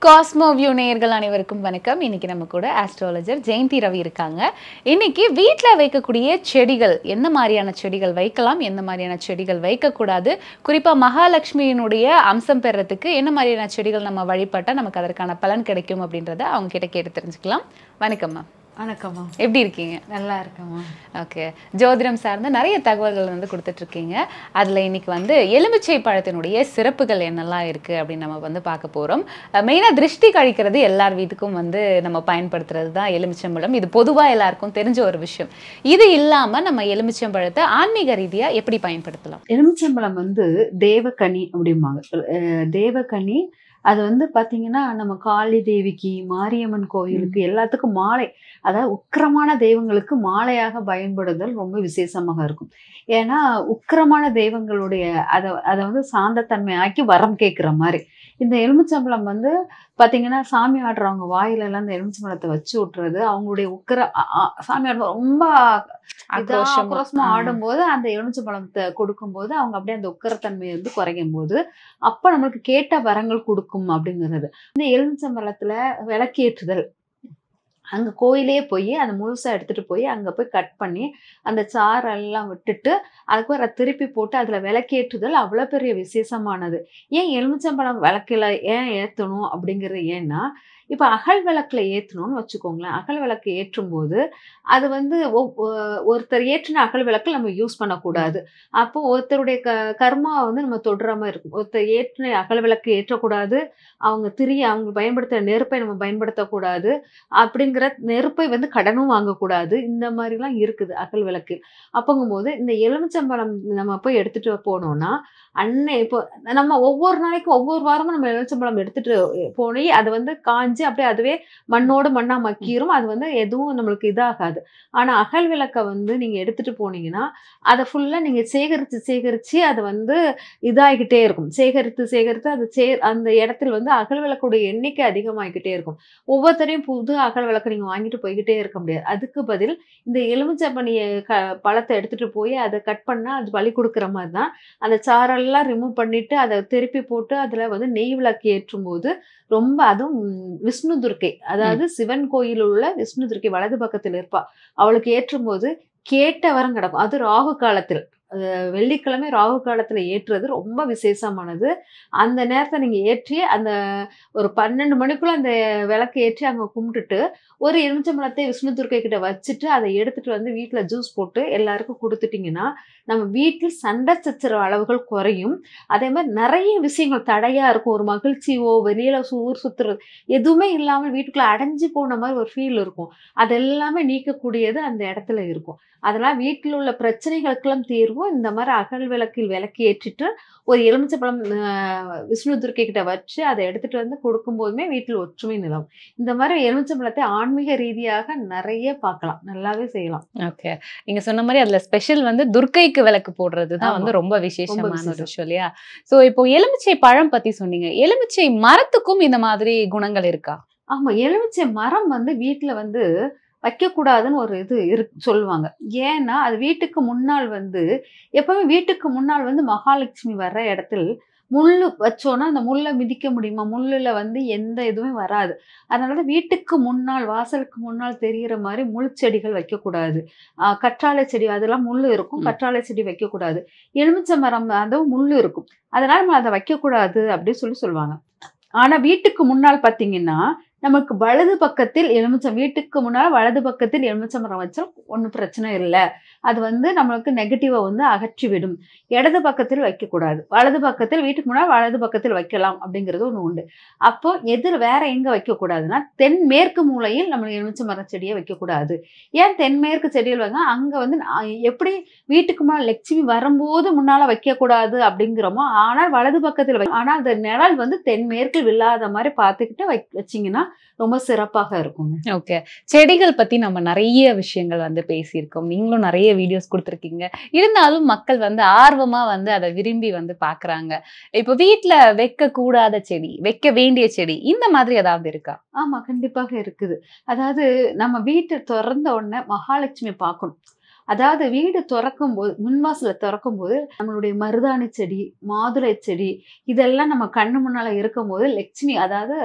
Cosmo view நேயர்கள் அனைவருக்கும் வணக்கம். இன்னைக்கு நம்ம கூட ஆஸ்ட்ராலஜர் ஜெயந்தி ரவி இருக்காங்க. இன்னைக்கு வீட்டில் வைக்கக்கூடிய செடிகள், என்ன மாதிரியான செடிகள் வைக்கலாம், என்ன மாதிரியான செடிகள் வைக்கக்கூடாது, குறிப்பாக மகாலட்சுமியினுடைய அம்சம் பெறத்துக்கு என்ன மாதிரியான செடிகள் நம்ம வழிபட்டால் நமக்கு அதற்கான பலன் கிடைக்கும் அப்படின்றத அவங்க கிட்ட கேட்டு தெரிஞ்சுக்கலாம். வணக்கம்மா. வணக்கம்மா. எப்படி இருக்கீங்க? நல்லா இருக்கேம்மா. ஓகே, ஜோதிடம் சார்ந்த நிறைய தகவல்கள் கொடுத்துட்ருக்கீங்க. அதில் இன்னைக்கு எலுமிச்சை பழத்தினுடைய சிறப்புகள் என்னெல்லாம் இருக்குது அப்படின்னு நம்ம பார்க்க போகிறோம். மெயினாக திருஷ்டி கழிக்கிறது எல்லார் வீட்டுக்கும் நம்ம பயன்படுத்துறது தான் எலுமிச்சம்பழம். இது பொதுவாக எல்லாருக்கும் தெரிஞ்ச ஒரு விஷயம். இது இல்லாமல் நம்ம எலுமிச்சம்பழத்தை ஆன்மீக ரீதியாக எப்படி பயன்படுத்தலாம்? எலுமிச்சம்பழம் தேவக்கனி அப்படிம்பாங்க. தேவக்கனி அது பார்த்தீங்கன்னா நம்ம காளி தேவிக்கு, மாரியம்மன் கோயிலுக்கு எல்லாத்துக்கும் மாலை, அதாவது உக்கிரமான தெய்வங்களுக்கு மாலையாக பயன்படுதல் ரொம்ப விசேஷமாக இருக்கும். ஏன்னா உக்கிரமான தெய்வங்களுடைய அதை சாந்தத்தன்மை ஆக்கி வரம் கேட்குற மாதிரி இந்த எலுமிச்சம்பழம் பார்த்தீங்கன்னா சாமி ஆடுறவங்க வாயிலெல்லாம் இந்த எலுமிச்சம்பழத்தை வச்சு விட்டுறது, அவங்களுடைய சாமி ஆடுற ரொம்ப ஆக்ரோஷமா ஆடும்போது அந்த எலுமிச்சம்பழத்தை கொடுக்கும்போது அவங்க அப்படியே அந்த உக்கிரத்தன்மை குறையும் போது அப்ப நம்மளுக்கு கேட்ட வரங்கள் கொடுக்கும் அப்படிங்கிறது. இந்த எலுமிச்சம்பழத்துல விளக்கேற்றுதல், அங்க கோயிலே போய் அந்த முழுசா எடுத்துட்டு போய் அங்க போய் கட் பண்ணி அந்த சாரெல்லாம் விட்டுட்டு அதுக்கு திருப்பி போட்டு அதுல விளக்கேற்றுதல் அவ்வளவு பெரிய விசேஷமானது. ஏன் எலுமிச்சம்பழம் விளக்குல ஏன் ஏத்தணும் அப்படிங்கிறது? ஏன்னா இப்ப அகல் விளக்குல ஏத்தணும்னு வச்சுக்கோங்களேன். அகல் விளக்கு ஏற்றும் போது அது ஒருத்தர் ஏற்றின அகல் விளக்கு நம்ம யூஸ் பண்ணக்கூடாது. அப்போ ஒருத்தருடைய கர்மாவை நம்ம தொடுற மாதிரி இருக்கும். ஒருத்தர் ஏற்றின அகல் விளக்கு ஏற்றக்கூடாது, அவங்க பயன்படுத்துற நெருப்பை நம்ம பயன்படுத்தக்கூடாது, அப்படிங்கிற நெருப்பை கடனும் வாங்கக்கூடாது. இந்த மாதிரிலாம் இருக்குது அகல் விளக்கு. அப்போங்கும்போது இந்த எலுமிச்சம்பழம் நம்ம போய் எடுத்துட்டு போனோம்னா இப்போ நம்ம ஒவ்வொரு நாளைக்கும் ஒவ்வொரு வாரமும் நம்ம எலுமிச்சம்பழம் எடுத்துட்டு போய் அது காஞ்சி அப்படியே அதுவே மண்ணோடு மண்ணா மக்கீரும். அது எதுவும் நம்மளுக்கு இதாகாது. ஆனா அகல் விளக்கை நீங்க எடுத்துட்டு போனீங்கன்னா அதை ஃபுல்லா நீங்க சேகரிச்சு அதை இதாகிக்கிட்டே இருக்கும். சேகரித்து அது அந்த இடத்துல அகல் விளக்குடைய எண்ணிக்கை அதிகமாகிக்கிட்டே இருக்கும். ஒவ்வொருத்தரையும் புது அகல் விளக்கு நீங்க வாங்கிட்டு போய்கிட்டே இருக்க முடியாது. அதுக்கு பதில் இந்த எலுமிச்சம்பழ பழத்தை எடுத்துட்டு போய் அதை கட் பண்ணா அது பலி கொடுக்குற மாதிரி தான். அந்த சாரெல்லாம் ரிமூவ் பண்ணிட்டு அதை திருப்பி போட்டு அதுல நெய் விளக்கு ஏற்றும் போது ரொம்ப, அதுவும் விஷ்ணு துர்க்கை, அதாவது சிவன் கோயில் உள்ள விஷ்ணு துர்க்கை வலது பக்கத்தில் இருப்பா, அவளுக்கு ஏற்றும் போது கேட்ட வரம் கிடக்கும். அது ராகு காலத்தில், வெள்ளிக்கிழமை ராகு காலத்துல ஏற்றுறது ரொம்ப விசேஷமானது. அந்த நேரத்தை நீங்க ஏற்றி அந்த ஒரு 12 மணிக்குள்ள அந்த விளக்கு ஏற்றி அங்க கும்பிட்டுட்டு ஒரு எலுமிச்சம்பழத்தை விஷ்ணு துர்க்கை கிட்ட வச்சுட்டு அதை எடுத்துட்டு வீட்டுல ஜூஸ் போட்டு எல்லாருக்கும் கொடுத்துட்டீங்கன்னா நம்ம வீட்டில் சண்டை சச்சரவு அளவுகள் குறையும். அதே மாதிரி நிறைய விஷயங்கள் தடையா இருக்கும். ஒரு மகிழ்ச்சியோ வெளியில ஊர் சுத்துறது எதுவுமே இல்லாமல் வீட்டுக்குள்ள அடைஞ்சு போன மாதிரி ஒரு ஃபீல் இருக்கும். அதெல்லாமே நீக்கக்கூடியது அந்த இடத்துல இருக்கும். அதெல்லாம் வீட்டில் உள்ள பிரச்சனைகளுக்கெல்லாம் தீர்வும் இந்த மாதிரி அகல் விளக்கில் விளக்கு ஏற்றிட்டு ஒரு எலுமிச்சம்பழம் விஷ்ணு துர்க்கை கிட்ட வச்சு அதை எடுத்துட்டு கொடுக்கும் போதுமே வீட்டில் ஒற்றுமை நிலவும். இந்த மாதிரி எலுமிச்சம்பழத்தை ஆன்மீக ரீதியாக நிறைய பார்க்கலாம், நல்லாவே செய்யலாம். ஓகே, நீங்க சொன்ன மாதிரி அதுல ஸ்பெஷல் துர்க்கைக்கு விளக்கு போடுறதுதான் ரொம்ப விசேஷமான ஒரு விஷயம் இல்லையா? சோ இப்போ எலுமிச்சை பழம் பத்தி சொன்னீங்க. எலுமிச்சை மரத்துக்கும் இந்த மாதிரி குணங்கள் இருக்கா? ஆமா, எலுமிச்சை மரம் வீட்டுல வைக்கக்கூடாதுன்னு ஒரு சொல்லுவாங்க. ஏன்னா அது வீட்டுக்கு முன்னால் எப்பவுமே வீட்டுக்கு முன்னால் மகாலட்சுமி வர்ற இடத்துல முள்ளு வச்சோன்னா அந்த முள்ளை மிதிக்க முடியுமா? முள்ளுல எந்த இதுவுமே வராது. அதனாலதான் வீட்டுக்கு முன்னால், வாசலுக்கு முன்னால் தெரிகிற மாதிரி முள் செடிகள் வைக்கக்கூடாது. கற்றாழை செடி அதெல்லாம் முள்ளு இருக்கும், கற்றாழை செடி வைக்கக்கூடாது. எலுமிச்சை மரம் அதுவும் முள்ளு இருக்கும். அதனால நம்ம அதை வைக்கக்கூடாது அப்படின்னு சொல்லுவாங்க. ஆனா வீட்டுக்கு முன்னால் பாத்தீங்கன்னா நமக்கு வலது பக்கத்தில் வீட்டுக்கு முன்னால் வலது பக்கத்தில் எலுமிச்சை மரம் வச்சால் ஒன்றும் பிரச்சனை இல்லை. அது நம்மளுக்கு நெகட்டிவா அகற்றிவிடும். இடது பக்கத்தில் வைக்கக்கூடாது. வலது பக்கத்தில், வீட்டுக்கு முன்னால் வலது பக்கத்தில் வைக்கலாம் அப்படிங்கிறது ஒன்று உண்டு. அப்போ வேற எங்க வைக்கக்கூடாதுன்னா தென்மேற்கு மூலையில் நம்ம எலுமிச்சை மர செடியை வைக்கக்கூடாது. ஏன் தென்மேற்கு செடிகள் அங்க எப்படி வீட்டுக்கு முன்னால் லட்சுமி வரும்போது முன்னால வைக்கக்கூடாது அப்படிங்கிறோமோ, ஆனால் வலது பக்கத்தில் ஆனால் அந்த நிழல் தென்மேற்கில் விழாத மாதிரி பார்த்துக்கிட்டு வச்சிங்கன்னா ரொம்ப சிறப்பாக இருக்கும். ஓகே, செடிகள் பத்தி நம்ம நிறைய விஷயங்கள் பேசியிருக்கோம். நீங்களும் நிறைய வீடியோஸ் கொடுத்துருக்கீங்க. இருந்தாலும் மக்கள் ஆர்வமா அதை விரும்பி பாக்குறாங்க. இப்போ வீட்டுல வைக்க கூடாத செடி, வைக்க வேண்டிய செடி, இந்த மாதிரி ஏதாவது இருக்கா? ஆமா, கண்டிப்பாக இருக்குது. அதாவது நம்ம வீட்டை திறந்த உடனே மகாலட்சுமி பார்க்கணும். அதாவது வீடு திறக்கும்போது, முன்வாசல திறக்கும்போது நம்மளுடைய மருதாணி செடி, மாதுளை செடி இதெல்லாம் நம்ம கண்ணு முன்னால இருக்கும்போது லட்சுமி, அதாவது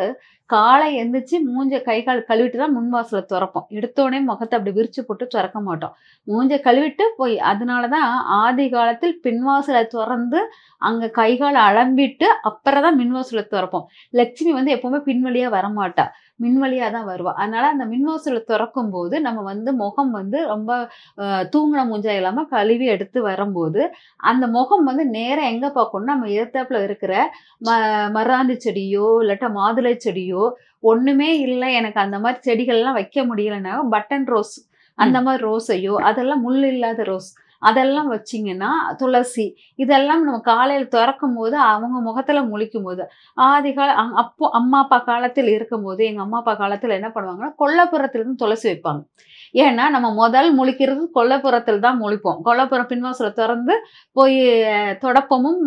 காலை எந்திரிச்சு மூஞ்ச கை கால் கழுவிட்டு தான் முன்வாசல திறப்போம். எடுத்தோடனே முகத்தை அப்படி விரிச்சு போட்டு திறக்க மாட்டோம். மூஞ்ச கழுவிட்டு போய் அதனாலதான் ஆதி காலத்தில் பின்வாசலை திறந்து அங்க கை கால் அலம்பிட்டு அப்புறம் தான் மின்வாசலை திறப்போம். லட்சுமி வந்து எப்பவுமே பின்வழியா வரமாட்டா, மின்வழியா தான் வருவா. அதனால அந்த மின்வாசலை திறக்கும் போது நம்ம வந்து முகம் வந்து ரொம்ப தூங்கின மூஞ்சா இல்லாம கழுவி எடுத்து வரும்போது அந்த முகம் வந்து நேரம் எங்க பார்க்கணும்னா நம்ம எதிர்த்தாப்புல இருக்கிற மராந்தி செடியோ இல்லாட்டா மாதுளை செடியோ ஒண்ணுமே இல்லை எனக்கு அந்த மாதிரி செடிகள்லாம் வைக்க முடியலைன்னா பட்டன் ரோஸ் அந்த மாதிரி ரோஸையோ அதெல்லாம் முள் இல்லாத ரோஸ் அதெல்லாம் வச்சிங்கன்னா துளசி இதெல்லாம் நம்ம காலையில் திறக்கும் போது அவங்க முகத்துல முழிக்கும் போது அப்போ அம்மா அப்பா காலத்தில் இருக்கும்போது எங்க அம்மா அப்பா காலத்துல என்ன பண்ணுவாங்கன்னா கொல்லைப்புறத்துல இருந்து துளசி வைப்பாங்க. ஏன்னா நம்ம முதல் முழிக்கிறது கொல்லைப்புறத்தில் தான் முழிப்போம். கொல்லைப்புறம் பின்வாசல திறந்து போய் தொடப்பமும்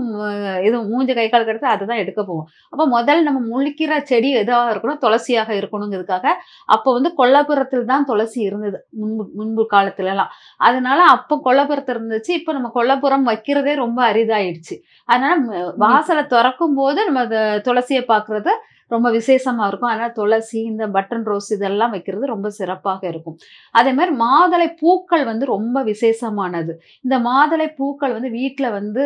இது மூஞ்ச கை கால் கடுத்து அதை தான் எடுக்க போவோம். அப்போ முதல் நம்ம முழிக்கிற செடி எதாக இருக்கணும் துளசியாக இருக்கணுங்கிறதுக்காக அப்போ வந்து கொல்லைப்புறத்தில் தான் துளசி இருந்தது முன்பு காலத்துல எல்லாம். அதனால அப்போ கொல்லைப்புறத்தில் இருந்துச்சு. இப்போ நம்ம கொல்லைப்புறம் வைக்கிறதே ரொம்ப அரிதாயிடுச்சு. அதனால வாசலை திறக்கும் போது நம்ம துளசியை பார்க்கறது ரொம்ப விசேஷமா இருக்கும். அதனால துளசி இந்த பட்டன் ரோஸ் இதெல்லாம் வைக்கிறது ரொம்ப சிறப்பாக இருக்கும். அதே மாதிரி மாதுளை பூக்கள் வந்து ரொம்ப விசேஷமானது. இந்த மாதுளை பூக்கள் வந்து வீட்டுல வந்து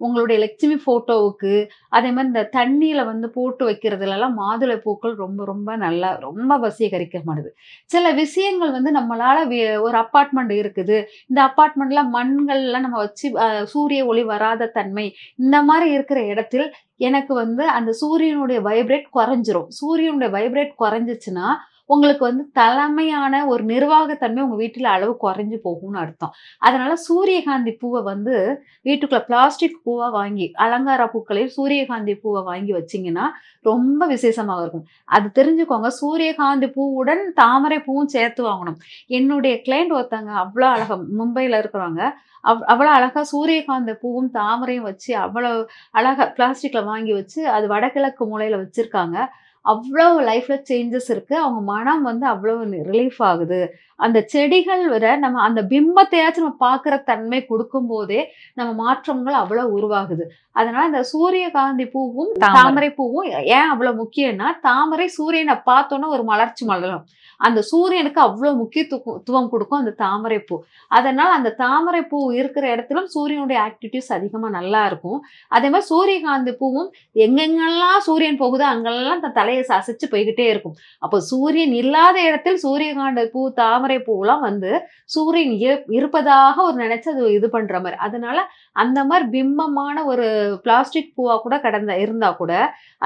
உங்களுடைய லட்சுமி போட்டோவுக்கு அதே மாதிரி இந்த தண்ணியில வந்து போட்டு வைக்கிறதுல எல்லாம் மாதுளை பூக்கள் ரொம்ப ரொம்ப நல்லா ரொம்ப வசீகரிக்கமானது. சில விஷயங்கள் வந்து நம்மளால ஒரு அப்பார்ட்மெண்ட் இருக்குது, இந்த அப்பார்ட்மெண்ட்ல மண்கள்லாம் நம்ம வச்சு சூரிய ஒளி வராத தன்மை இந்த மாதிரி இருக்கிற இடத்தில் எனக்கு வந்து அந்த சூரியனுடைய வைப்ரேட் குறைஞ்சிரும். சூரியனுடைய வைப்ரேட் குறைஞ்சிச்சுன்னா உங்களுக்கு வந்து தலைமையான ஒரு நிர்வாகத்தன்மை உங்க வீட்டுல அளவு குறைஞ்சு போகும்னு அர்த்தம். அதனால சூரியகாந்தி பூவை வந்து வீட்டுக்குள்ள பிளாஸ்டிக் பூவா வாங்கி அலங்கார பூக்களில் சூரியகாந்தி பூவை வாங்கி வச்சிங்கன்னா ரொம்ப விசேஷமாக இருக்கும். அது தெரிஞ்சுக்கோங்க. சூரியகாந்தி பூவுடன் தாமரை பூவும் சேர்த்து வாங்கணும். என்னுடைய கிளைண்ட் ஒருத்தங்க அவ்வளோ அழகா மும்பையில இருக்கிறவங்க அவ்வளோ அழகா சூரியகாந்த பூவும் தாமரையும் வச்சு அவ்வளோ அழகா பிளாஸ்டிக்ல வாங்கி வச்சு அது வடகிழக்கு மூலையில வச்சிருக்காங்க. அவ்வளோ லைஃப்ல சேஞ்சஸ் இருக்கு. அவங்க மனம் வந்து அவ்வளவு ரிலீஃப் ஆகுது. அந்த செடிகள் விட நம்ம அந்த பிம்பத்தையாச்சும் நம்ம பார்க்குற தன்மை கொடுக்கும் போதே நம்ம மாற்றங்கள் அவ்வளவு உருவாகுது. அதனால இந்த சூரியகாந்தி பூவும் தாமரை பூவும் ஏன் அவ்வளவு முக்கியம்னா தாமரை சூரியனை பார்த்தோன்னா ஒரு மலர்ச்சி மலரும். அந்த சூரியனுக்கு அவ்வளவு முக்கியத்துவம் கொடுக்கும் அந்த தாமரை பூ. அதனால அந்த தாமரை பூ இருக்கிற இடத்துல சூரியனுடைய ஆக்டிவிட்டிஸ் அதிகமா நல்லா இருக்கும். அதே மாதிரி சூரியகாந்தி பூவும் எங்கெங்கெல்லாம் சூரியன் போகுதோ அங்கெல்லாம் தலையை அசைச்சு போய்கிட்டே இருக்கும். அப்போ சூரியன் இல்லாத இடத்தில் சூரியகாந்தி பூ தாமரை பூலாம் வந்து சூரியன் இருப்பதாக ஒரு நினைச்சு அது இது பண்ற மாதிரி. அதனால அந்த மாதிரி பிம்பமான ஒரு பிளாஸ்டிக் பூவா கூட இருந்தா கூட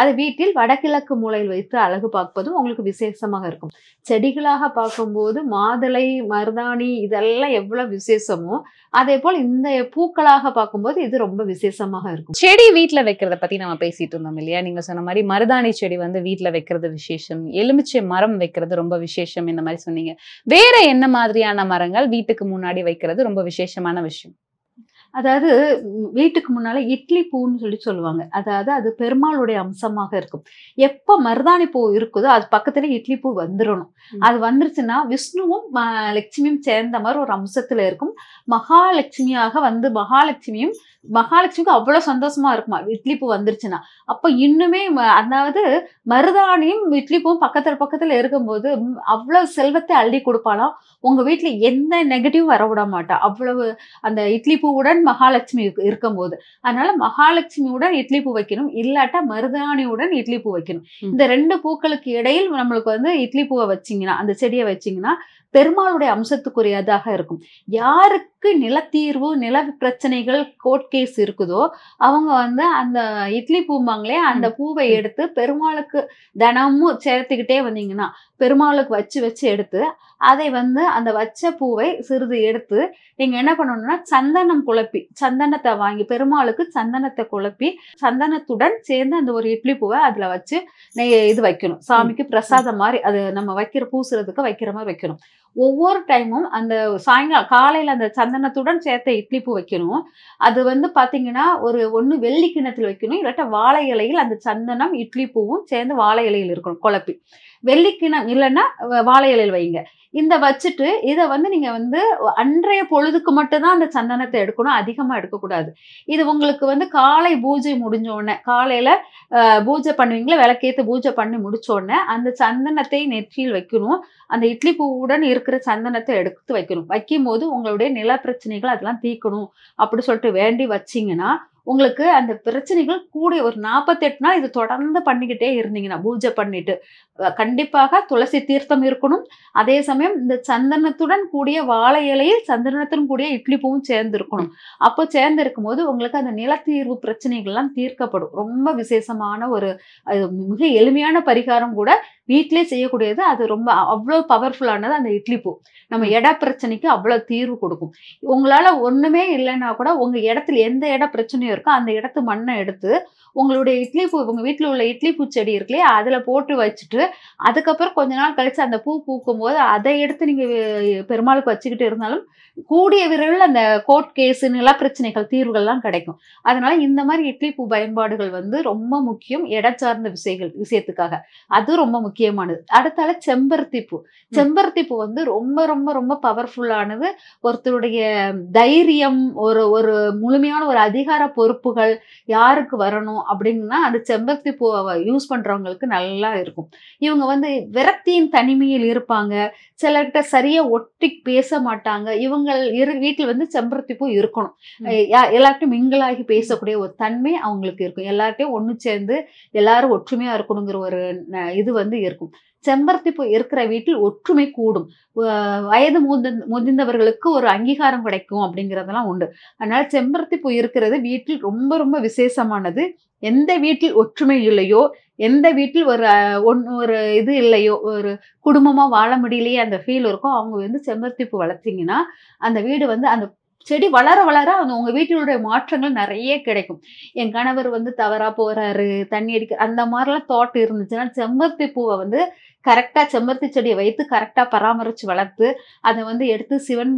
அது வீட்டில் வடகிழக்கு மூலையில் வைத்து அழகு பார்ப்பதும் உங்களுக்கு விசேஷமாக இருக்கும். செடிகளாக பார்க்கும்போது மாதுளை மருதாணி இதெல்லாம் எவ்வளவு விசேஷமோ அதே போல் இந்த பூக்களாக பார்க்கும்போது இது ரொம்ப விசேஷமாக இருக்கும். செடி வீட்டுல வைக்கிறத பத்தி நம்ம பேசிட்டு இருந்தோம் இல்லையா? நீங்க சொன்ன மாதிரி மருதாணி செடி வந்து வீட்டுல வைக்கிறது விசேஷம், எலுமிச்சை மரம் வைக்கிறது ரொம்ப விசேஷம் இந்த மாதிரி சொன்னீங்க. வேற என்ன மாதிரியான மரங்கள் வீட்டுக்கு முன்னாடி வைக்கிறது ரொம்ப விசேஷமான விஷயம்? அதாவது வீட்டுக்கு முன்னால இட்லி பூன்னு சொல்லுவாங்க. அதாவது அது பெருமாளுடைய அம்சமாக இருக்கும். எப்ப மருதாணி பூ இருக்குதோ அது பக்கத்துல இட்லி பூ வந்துடணும். அது வந்துருச்சுன்னா விஷ்ணுவும் லட்சுமியும் சேர்ந்த மாதிரி ஒரு அம்சத்துல இருக்கும். மகாலட்சுமியாக வந்து மகாலட்சுமிக்கு அவ்வளவு சந்தோஷமா இருக்குமா இட்லி பூ வந்துருச்சுன்னா. அப்ப இன்னுமே அதாவது மருதாணியும் இட்லி பூவும் பக்கத்துல இருக்கும்போது அவ்வளவு செல்வத்தை அள்ளி கொடுப்பாலாம். உங்க வீட்டுல எந்த நெகட்டிவ் வர விட மாட்டா. அவ்வளவு அந்த இட்லி பூவுடன் மகாலட்சுமி இருக்கும்போது. அதனால மகாலட்சுமியுடன் இட்லி பூ வைக்கணும், இல்லாட்டா மருதாணியுடன் இட்லி பூ வைக்கணும். இந்த ரெண்டு பூக்களுக்கு இடையில் நம்மளுக்கு வந்து இட்லி பூவை வச்சிங்கன்னா அந்த செடியை வச்சிங்கன்னா பெருமாளுடைய அம்சத்துக்குரியதாக இருக்கும். யாருக்கு நிலத்தீர்வு நில பிரச்சனைகள் கோர்ட் கேஸ் இருக்குதோ அவங்க வந்து அந்த இட்லி பூம்பாங்களே அந்த பூவை எடுத்து பெருமாளுக்கு தினமும் சேர்த்துக்கிட்டே வந்தீங்கன்னா பெருமாளுக்கு வச்சு எடுத்து அதை வந்து அந்த வச்ச பூவை சிறிது எடுத்து நீங்க என்ன பண்ணணும்னா சந்தனம் குழப்பி சந்தனத்தை வாங்கி பெருமாளுக்கு சந்தனத்தை குழப்பி சந்தனத்துடன் சேர்ந்து அந்த ஒரு இட்லி பூவை அதுல வச்சு இது வைக்கணும். சாமிக்கு பிரசாதம் மாதிரி அது நம்ம வைக்கிற பூசுறதுக்கு வைக்கிற மாதிரி வைக்கணும். ஒவ்வொரு டைமும் அந்த சாயங்காலம் காலையில அந்த சந்தனத்துடன் சேர்த்த இட்லி பூ வைக்கணும். அது வந்து பாத்தீங்கன்னா ஒண்ணு வெள்ளி கிண்ணத்துல வைக்கணும், இல்லாட்டா வாழை இலையில் அந்த சந்தனம் இட்லி பூவும் சேர்ந்து வாழை இலையில் இருக்கணும் குழப்பி. வெள்ளிக்கிணம் இல்லைன்னா வாழை இலையில் வைங்க. இந்த வச்சுட்டு இதை வந்து நீங்க வந்து அன்றைய பொழுதுக்கு மட்டும்தான் அந்த சந்தனத்தை எடுக்கணும், அதிகமா எடுக்கக்கூடாது. இது உங்களுக்கு வந்து காலை பூஜை முடிஞ்ச உடனே காலையில பூஜை பண்ணுவீங்களா, விளக்கேத்து பூஜை பண்ணி முடிச்ச உடனே அந்த சந்தனத்தை நெற்றியில் வைக்கணும். அந்த இட்லி பூவுடன் இருக்கிற சந்தனத்தை எடுத்து வைக்கணும். வைக்கும்போது உங்களுடைய நில பிரச்சனைகள் அதெல்லாம் தீர்க்கணும் அப்படி சொல்லிட்டு வேண்டி வச்சீங்கன்னா, உங்களுக்கு அந்த பிரச்சனைகள் கூடிய ஒரு 48 நாள் இது தொடர்ந்து பண்ணிக்கிட்டே இருந்தீங்கன்னா, பூஜை பண்ணிட்டு கண்டிப்பாக துளசி தீர்த்தம் இருக்கணும். அதே சமயம் இந்த சந்தனத்துடன் கூடிய வாழை இலையில் சந்தனத்துடன் கூடிய இட்லி பூவும் சேர்ந்து இருக்கணும். அப்போ சேர்ந்து இருக்கும்போது உங்களுக்கு அந்த நிலத்தீர்வு பிரச்சனைகள்லாம் தீர்க்கப்படும். ரொம்ப விசேஷமான ஒரு மிக எளிமையான பரிகாரம் கூட, வீட்டிலே செய்யக்கூடியது. அது ரொம்ப அவ்வளோ பவர்ஃபுல்லானது அந்த இட்லி பூ. நம்ம இட பிரச்சனைக்கு அவ்வளோ தீர்வு கொடுக்கும். உங்களால ஒண்ணுமே இல்லைன்னா கூட உங்க இடத்துல எந்த இட பிரச்சனையும் இருக்கோ அந்த இடத்து மண்ணை எடுத்து உங்களுடைய இட்லி பூ, உங்க வீட்டுல உள்ள இட்லி பூ செடி இருக்கு இல்லையா, அதுல போட்டு வச்சுட்டு அதுக்கப்புறம் கொஞ்ச நாள் கழிச்சு அந்த பூ பூக்கும் போது அதை எடுத்து நீங்க பெருமாளுக்கு வச்சுக்கிட்டு இருந்தாலும் கூடிய விரைவில் அந்த கோர்ட் கேஸ் நில பிரச்சனைகள் தீர்வுகள்லாம் கிடைக்கும். அதனால இந்த மாதிரி இட்லி பூ பயன்பாடுகள் வந்து ரொம்ப முக்கியம் இட சார்ந்த விஷயத்துக்காக. அது ரொம்ப முக்கியமானது. அடுத்தால செம்பருத்தி பூ. செம்பருத்தி பூ வந்து ரொம்ப ரொம்ப ரொம்ப பவர்ஃபுல்லானது. ஒருத்தருடைய தைரியம், ஒரு முழுமையான ஒரு அதிகார பொறுப்புகள் யாருக்கு வரணும் அப்படின்னா அந்த செம்பருத்தி பூவை யூஸ் பண்றவங்களுக்கு நல்லா இருக்கும். இவங்க வந்து விரக்தியின் தனிமையில் இருப்பாங்க. சிலர்கிட்ட சரியா ஒட்டி பேச மாட்டாங்க. இவங்க வீட்டுல வந்து செம்பருத்தி பூ இருக்கணும். எல்லார்ட்டும் மிங்கிளாகி பேசக்கூடிய ஒரு தன்மை அவங்களுக்கு இருக்கும். எல்லார்ட்டையும் ஒண்ணு சேர்ந்து எல்லாரும் ஒற்றுமையா இருக்கணுங்கிற ஒரு இது வந்து இருக்கும். செம்பருத்தி பூ இருக்கிற வீட்டில் ஒற்றுமை கூடும். வயது முதிர்ந்தவர்களுக்கு ஒரு அங்கீகாரம் கிடைக்கும் அப்படிங்கிறதெல்லாம் உண்டு. அதனால செம்பருத்தி பூ இருக்கிறது வீட்டில் ரொம்ப ரொம்ப விசேஷமானது. எந்த வீட்டில் ஒற்றுமை இல்லையோ, எந்த வீட்டில் ஒரு இது இல்லையோ, ஒரு குடும்பமா வாழ முடியலையே அந்த ஃபீல் இருக்கும், அவங்க வந்து செம்பருத்தி பூ வளர்த்தீங்கன்னா அந்த வீடு வந்து அந்த செடி வளர வளர உங்க வீட்டினுடைய மாற்றங்கள் நிறைய கிடைக்கும். என் கணவர் வந்து தவறா போறாரு, தண்ணி அடிக்க அந்த மாதிரிலாம் தாட் இருந்துச்சுன்னா செம்பருத்தி பூவை வந்து கரெக்டா செம்பருத்தி செடியை வைத்து கரெக்டா பராமரிச்சு வளர்த்து அதை வந்து எடுத்து சிவன்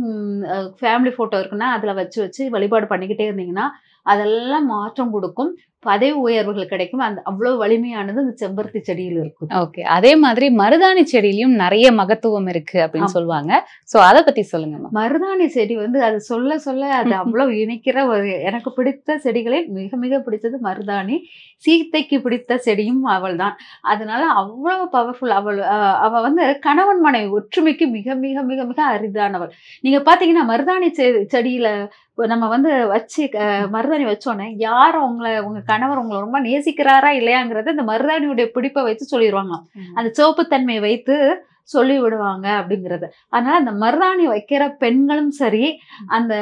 ஃபேமிலி போட்டோ இருக்குன்னா அதுல வச்சு வழிபாடு பண்ணிக்கிட்டே இருந்தீங்கன்னா அதெல்லாம் மாற்றம் கொடுக்கும். பதவி உயர்வுகள் கிடைக்கும். அந்த அவ்வளவு வலிமையானது அந்த செம்பருத்தி செடியில் இருக்கும். ஓகே. அதே மாதிரி மருதாணி செடியிலயும் நிறைய மகத்துவம் இருக்கு அப்படின்னு சொல்லுவாங்க. சோ அதை பத்தி சொல்லுங்க. மருதாணி செடி வந்து அது சொல்ல சொல்ல அது அவ்வளவு இணைக்கிற ஒரு, எனக்கு பிடித்த செடிகளில் மிக மிக பிடித்தது மருதாணி. சீத்தைக்கு பிடித்த செடியும் அவள் தான். அதனால அவ்வளவு பவர்ஃபுல். அவ வந்து கணவன் மனைவி ஒற்றுமைக்கு மிக மிக மிக மிக அரிதானவள். நீங்க பாத்தீங்கன்னா மருதாணி செடியில நம்ம வந்து வச்சு மருதாணி வச்சோன்னே யாரும் உங்க கணவர் உங்களை ரொம்ப நேசிக்கிறாரா இல்லையாங்கிறத இந்த மருதாணியுடைய பிடிப்பை வைத்து சொல்லிடுவாங்க. அந்த சிவப்புத்தன்மையை வைத்து சொல்லி விடுவாங்க அப்படிங்கிறது. அதனால அந்த மருதாணி வைக்கிற பெண்களும் சரி, அந்த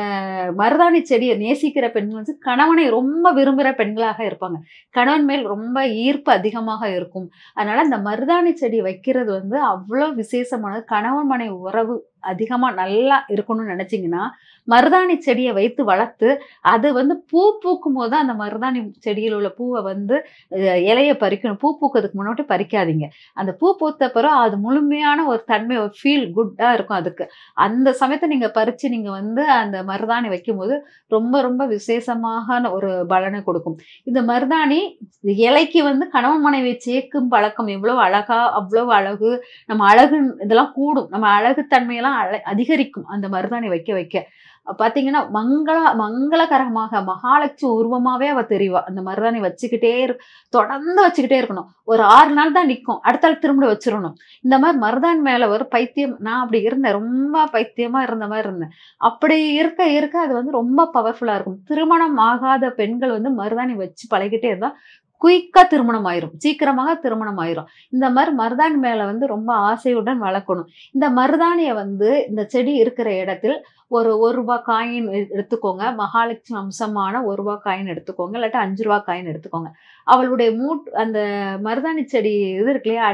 மருதாணி செடியை நேசிக்கிற பெண்களும் கணவனை ரொம்ப விரும்புகிற பெண்களாக இருப்பாங்க. கணவன் மேல் ரொம்ப ஈர்ப்பு அதிகமாக இருக்கும். அதனால அந்த மருதாணி செடி வைக்கிறது வந்து அவ்வளோ விசேஷமானது. கணவன் மனைவி உறவு அதிகமா நல்லா இருக்கணும்னு நினைச்சீங்கன்னா மருதாணி செடியை வைத்து வளர்த்து அது வந்து பூ பூக்கும் போது அந்த மருதாணி செடியில் உள்ள பூவை வந்து இலைய பறிக்கணும். பூ பூக்கிறதுக்கு முன்னாடி பறிக்காதீங்க. அந்த பூ பூத்த பிறகு அது முழுமையான ஒரு தன்மை, ஒரு ஃபீல் குட்டா இருக்கும் அதுக்கு. அந்த சமயத்தை நீங்க பறிச்சு நீங்க வந்து அந்த மருதாணி வைக்கும்போது ரொம்ப ரொம்ப விசேஷமான ஒரு பலனை கொடுக்கும். இந்த மருதாணி இலைக்கு வந்து கணவன் மனைவி சேர்க்கும் பழக்கம் எவ்வளவு அழகா, அவ்வளவு அழகு. நம்ம அழகு இதெல்லாம் கூடும். நம்ம அழகு தன்மையெல்லாம் அதிகரிக்கும் அந்த மருதாணி வைக்க வைக்க. பாத்தீங்கன்னா மங்களகரமாக மகாலட்சுமி உருவமாவே அவ தெரிவா. அந்த மருதாணி தொடர்ந்து வச்சுக்கிட்டே இருக்கணும். ஒரு 6 நாள் தான் நிற்கும், அடுத்தாள் திரும்ப வச்சிடணும். இந்த மாதிரி மருதாணி மேல ஒரு பைத்தியம். நான் அப்படி இருந்தேன், ரொம்ப பைத்தியமா இருந்த மாதிரி இருந்தேன். அப்படி இருக்க இருக்க அது வந்து ரொம்ப பவர்ஃபுல்லா இருக்கும். திருமணம் ஆகாத பெண்கள் வந்து மருதாணி வச்சு பழகிட்டே இருந்தா குயிக்கா திருமணம் ஆயிரும், சீக்கிரமாக திருமணம் ஆயிரும். இந்த மாதிரி மருதாணி மேல வந்து ரொம்ப ஆசையுடன் வளர்க்கணும். இந்த மருதாணியை வந்து இந்த செடி இருக்கிற இடத்தில் ஒரு ₹1 காயின் எடுத்துக்கோங்க. மகாலட்சுமி அம்சமான ₹1 காயின் எடுத்துக்கோங்க, இல்லாட்டா ₹5 காயின் எடுத்துக்கோங்க. அவளுடைய அந்த மருதாணி செடி இது இருக்கு இல்லையா,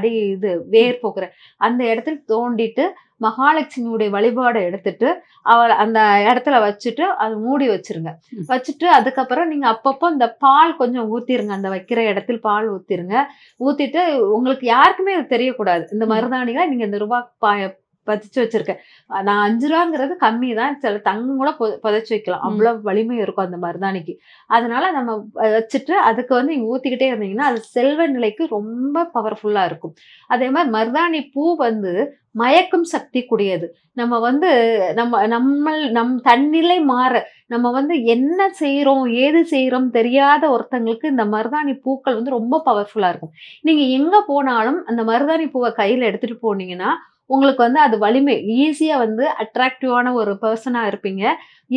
வேர் போக்குற அந்த இடத்துல தோண்டிட்டு மகாலட்சுமியுடைய வழிபாடை எடுத்துட்டு அவள் அந்த இடத்துல வச்சுட்டு அது மூடி வச்சிருங்க. வச்சுட்டு அதுக்கப்புறம் நீங்க அப்பப்போ இந்த பால் கொஞ்சம் ஊத்திருங்க. அந்த வைக்கிற இடத்தில் பால் ஊத்திருங்க. ஊத்திட்டு உங்களுக்கு யாருக்குமே அது தெரியக்கூடாது. இந்த மருதாணிகளை நீங்க இந்த பதிச்சு வச்சிருக்கேன். நான் 5 ரூபாங்கிறது கம்மி தான். சில தங்கம் கூட புதைச்சு வைக்கலாம். அவ்வளவு வலிமை இருக்கும் அந்த மருதாணிக்கு. அதனால நம்ம வச்சுட்டு அதுக்கு வந்து நீங்க ஊத்திக்கிட்டே இருந்தீங்கன்னா அது செல்வ நிலைக்கு ரொம்ப பவர்ஃபுல்லா இருக்கும். அதே மாதிரி மருதாணி பூ வந்து மயக்கும் சக்தி கூடியது. நம்ம வந்து நம் தன்னிலை மாற நம்ம வந்து என்ன செய்றோம், ஏது செய்றோம் தெரியாத ஒருத்தங்களுக்கு இந்த மருதாணி பூக்கள் வந்து ரொம்ப பவர்ஃபுல்லா இருக்கும். நீங்க எங்க போனாலும் அந்த மருதாணி பூவ கையில எடுத்துட்டு போனீங்கன்னா, உங்களுக்கு வந்து அது வலிமை ஈஸியா வந்து அட்ராக்டிவான ஒரு பெர்சனா இருப்பீங்க.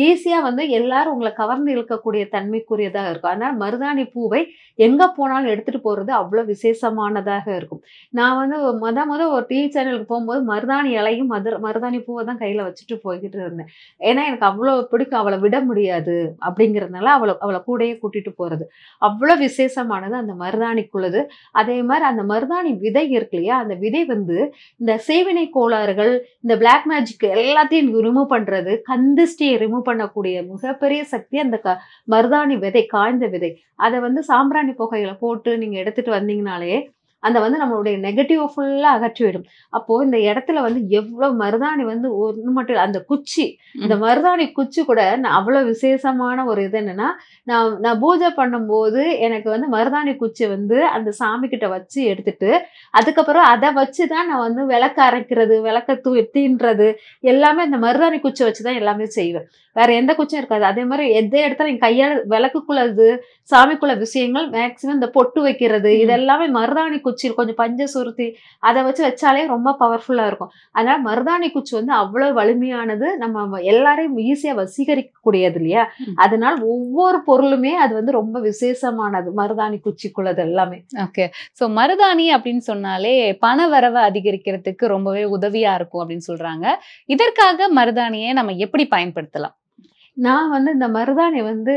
ஈஸியா வந்து எல்லாரும் உங்கள கவர்ந்து இழுக்கக்கூடிய தன்மைக்குரியதா இருக்கும். அதனால மருதாணி பூவை எங்க போனாலும் எடுத்துட்டு போறது அவ்ளோ விசேஷமானதாக இருக்கும். நான் வந்து மொத ஒரு டிவி சேனலுக்கு போம்போது மருதாணி இலையும், மருதாணி பூவ தான் கையில வச்சுட்டு போய்க்கிட்டு இருந்தேன். ஏன்னா எனக்கு அவ்ளோ பிடிக்கும். அவள விட முடியாது அப்படிங்கிறதுனால அவள கூடயே கூட்டிட்டு போறது. அவ்ளோ விசேஷமானது அந்த மருதாணிக்குள்ளது. அதே மாரி அந்த மருதாணி விதை இருக்கு இல்லையா? அந்த விதை வந்து இந்த செய்வினை கோளாறுகள், இந்த பிளாக் மேஜிக் எல்லாத்தையும் ரிமூவ் பண்றது, கந்திஷ்டிய ரிமூவ் பண்ணக்கூடிய மிகப்பெரிய சக்தி அந்த மருதாணி விதை, காய்ந்த விதை. அத வந்து சாம்பிராணி புகையில போட்டு நீங்க எடுத்துட்டு வந்தீங்கனாலே, அந்த வந்து நம்மளுடைய நெகட்டிவ் ஃபுல்லா அகற்றிவிடும். அப்போ இந்த இடத்துல வந்து எவ்ளோ மருதாணி வந்து ஒண்ணு மட்டும் இல்ல, அந்த குச்சி, இந்த மருதாணி குச்சி கூட அவ்ளோ விசேஷமான ஒரு இது என்னன்னா, நான் பூஜை பண்ணும்போது எனக்கு வந்து மருதாணி குச்சி வந்து அந்த சாமி கிட்ட வச்சு எடுத்துட்டு, அதுக்கப்புறம் அத வச்சு தான் நான் வந்து விளக்கு அரைக்கிறது, விளக்க தீண்டுறது எல்லாமே அந்த மருதாணி குச்சி வச்சு தான் எல்லாமே செய்வேன். வேற எந்த குச்சியும் இருக்காது. அதே மாரி எந்த இடத்துல என் கையால விளக்குக்குள்ள சாமிக்குள்ள விஷயங்கள் மேக்ஸிமம் இந்த பொட்டு வைக்கிறது, இது எல்லாமே மருதாணி குச்சியில் கொஞ்சம் பஞ்ச சுருத்தி அத வச்சு வச்சாலே ரொம்ப பவர்ஃபுல்லா இருக்கும். அதனால மருதாணி குச்சி வந்து அவ்வளவு வலிமையானது. நம்ம எல்லாரையும் ஈஸியா வசீகரிக்கக்கூடியது இல்லையா? அதனால ஒவ்வொரு பொருளுமே அது வந்து ரொம்ப விசேஷமானது. மருதாணி குச்சிக்குள்ளது எல்லாமே. ஓகே. சோ மருதாணி அப்படின்னு சொன்னாலே பண வரவ அதிகரிக்கிறதுக்கு ரொம்பவே உதவியா இருக்கும் அப்படின்னு சொல்றாங்க. இதற்காக மருதாணியை நம்ம எப்படி பயன்படுத்தலாம்? நான் வந்து இந்த மருதாணி வந்து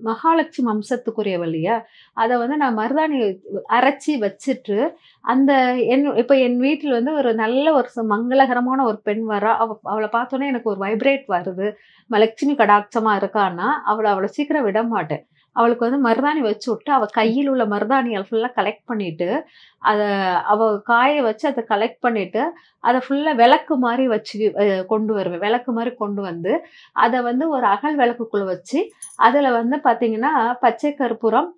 மகாலட்சுமி அம்சத்துக்குரியவள் இல்லையா? அத வந்து நான் மருதாணி அரைச்சு வச்சுட்டு, அந்த இப்ப என் வீட்ல வந்து ஒரு நல்ல ஒரு மங்களகரமான ஒரு பெண் வரா. அவள பார்த்தோனே எனக்கு ஒரு வைப்ரேட் வருது. லட்சுமி கடாட்சமா இருக்கான்னா, அவள சீக்கிரம் விட மாட்டேன். அவளுக்கு வந்து மருதாணி வச்சு விட்டு, அவ கையில் உள்ள மருதாணிய ஃபுல்லா கலெக்ட் பண்ணிட்டு, அத அவ காய வச்சு அத கலெக்ட் பண்ணிட்டு, அத ஃபுல்லா விளக்கு மாரி வச்சு கொண்டு வருவேன். விளக்கு மாரி கொண்டு வந்து, அத வந்து ஒரு அகல் விளக்குக்குள்ள வச்சு, அதுல வந்து பார்த்தீங்கன்னா, பச்சை கற்பூரம்,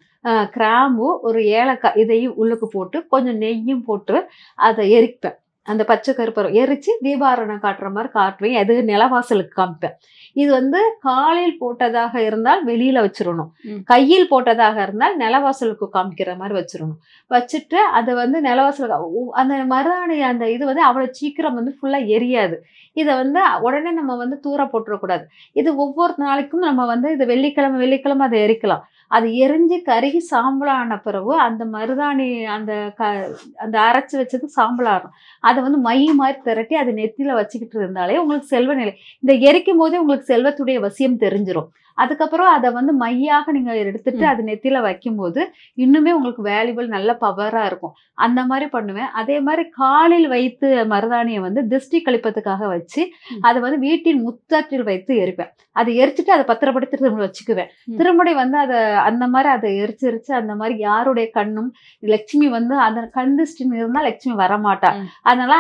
கிராம்பு, ஒரு ஏலக்காய் இதையும் உள்ளுக்கு போட்டு, கொஞ்சம் நெய்யும் போட்டு அத எரிப்பேன். அந்த பச்சை கற்பூரம் எரிச்சு தீபாராதனை காட்டுற மாரி காட்டுவேன். அது நிலவாசலுக்கு காமிப்பேன். இது வந்து காலில் போட்டதாக இருந்தால் வெளியில வச்சிரணும். கையில் போட்டதாக இருந்தால் நிலவாசலுக்கு காமிக்கிற மாரி வச்சிரணும். வச்சுட்டு அத வந்து நிலவாசலுக்கு அந்த மருதாணி அந்த இது வந்து அவ்வளவு சீக்கிரம் வந்து ஃபுல்லா எரியாது. இத வந்து உடனே நம்ம வந்து தூர போட்டுறக்கூடாது. இது ஒவ்வொரு நாளைக்கும் நம்ம வந்து இது வெள்ளிக்கிழமை அத எரிக்கலாம். அது எரிஞ்சு கருகி சாம்பலான பிறகு அந்த மருதாணி அந்த அரைச்சு வச்சது சாம்பலாகும். அத வந்து மை மாரி திரட்டி அத நெத்தியில வச்சுக்கிட்டு இருந்தாலே உங்களுக்கு செல்வ நிலை. இந்த எரிக்கும்போதே உங்களுக்கு செல்வத்துடைய வசியம் தெரிஞ்சிரும். அதுக்கப்புறம் அத வந்து மையாக நீங்க எடுத்துட்டு அது நெத்தியில வைக்கும்போது, இன்னுமே உங்களுக்கு வேல்யூபிள் நல்ல பவரா இருக்கும். அந்த மாரி பண்ணுவேன். அதே மாரி காலில் வைத்து மருதாணிய வந்து திஷ்டி கழிப்பதற்காக வச்சு, அத வந்து வீட்டின் முற்றத்தில் வைத்து எரிப்பேன். அத எரிச்சுட்டு அத பத்திரப்படுத்தி திரும்ப வச்சுக்குவேன். திரும்படி வந்து அந்த மாரி அத எரிச்சு அந்த மாரி யாருடைய கண்ணும் லட்சுமி வந்து அந்த கண் திருஷ்டி இருந்தா லட்சுமி வரமாட்டா. அதனால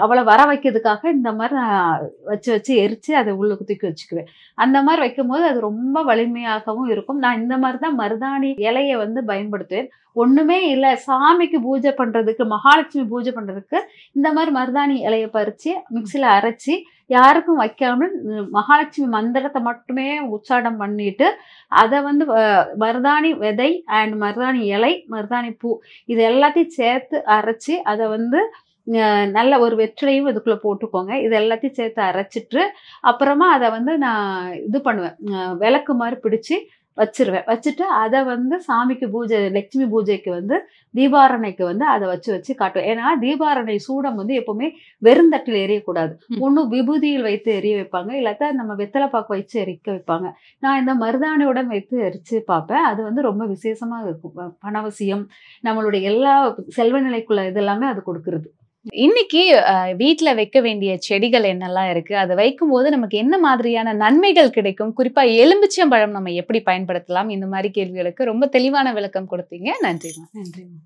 அவள வர வைக்கிறதுக்காக இந்த மாரி நான் வச்சு எரிச்சு அத உள்ளுக்கு தூக்கி வச்சுக்குவேன். அந்த மாரி வைக்கும்போது அது ரொம்ப வலிமையாகவும் இருக்கும். நான் இந்த மாரி தான் மருதாணி இலைய வந்து பயன்படுத்துவேன். ஒண்ணுமே இல்ல சாமிக்கு பூஜை பண்றதுக்கு, மகாலட்சுமி பூஜை பண்றதுக்கு இந்த மாரி மருதாணி இலைய பறிச்சு மிக்ஸில அரைச்சு யாருக்கும் வைக்காமல் மகாலட்சுமி மந்திரத்த மட்டுமே உச்சாரணம் பண்ணிட்டு, அத வந்து மருதாணி விதை அண்ட் மருதாணி இலை, மருதாணி பூ இது எல்லாத்தையும் சேர்த்து அரைச்சு அத வந்து நல்ல ஒரு வெற்றிலையும் இதுக்குள்ள போட்டுக்கோங்க. இது எல்லாத்தையும் சேர்த்து அரைச்சிட்டு, அப்புறமா அத வந்து நான் இது பண்ணுவேன். விளக்கு மாரி பிடிச்சு வச்சுருவேன். வச்சுட்டு அத வந்து சாமிக்கு லட்சுமி பூஜைக்கு வந்து தீபாரணைக்கு வந்து அத வச்சு காட்டுவேன். ஏன்னா தீபாரணை சூடம் வந்து எப்பவுமே வெறுந்தட்டில் எரியக்கூடாது. ஒண்ணு விபூதியில் வைத்து எரிய வைப்பாங்க. இல்லாட்டா நம்ம வெத்தலை பாக்கு வச்சு எரிக்க வைப்பாங்க. நான் இந்த மருதாணியுடன் வைத்து எரிச்சு பார்ப்பேன். அது வந்து ரொம்ப விசேஷமா இருக்கும். பணவசியம், நம்மளுடைய எல்லா செல்வ நிலைக்குள்ள இது எல்லாமே அது கொடுக்குறது. இன்னைக்கு வீட்ல வைக்க வேண்டிய செடிகள் என்னெல்லாம் இருக்கு? அத வைக்கும்போது நமக்கு என்ன மாதிரியான நன்மைகள் கிடைக்கும்? குறிப்பா எலும்பிச்சம்பழம் நம்ம எப்படி பயன்படுத்தலாம்? இந்த மாரி கேள்விகளுக்கு ரொம்ப தெளிவான விளக்கம் கொடுத்தீங்க. நன்றிமா. நன்றிமா.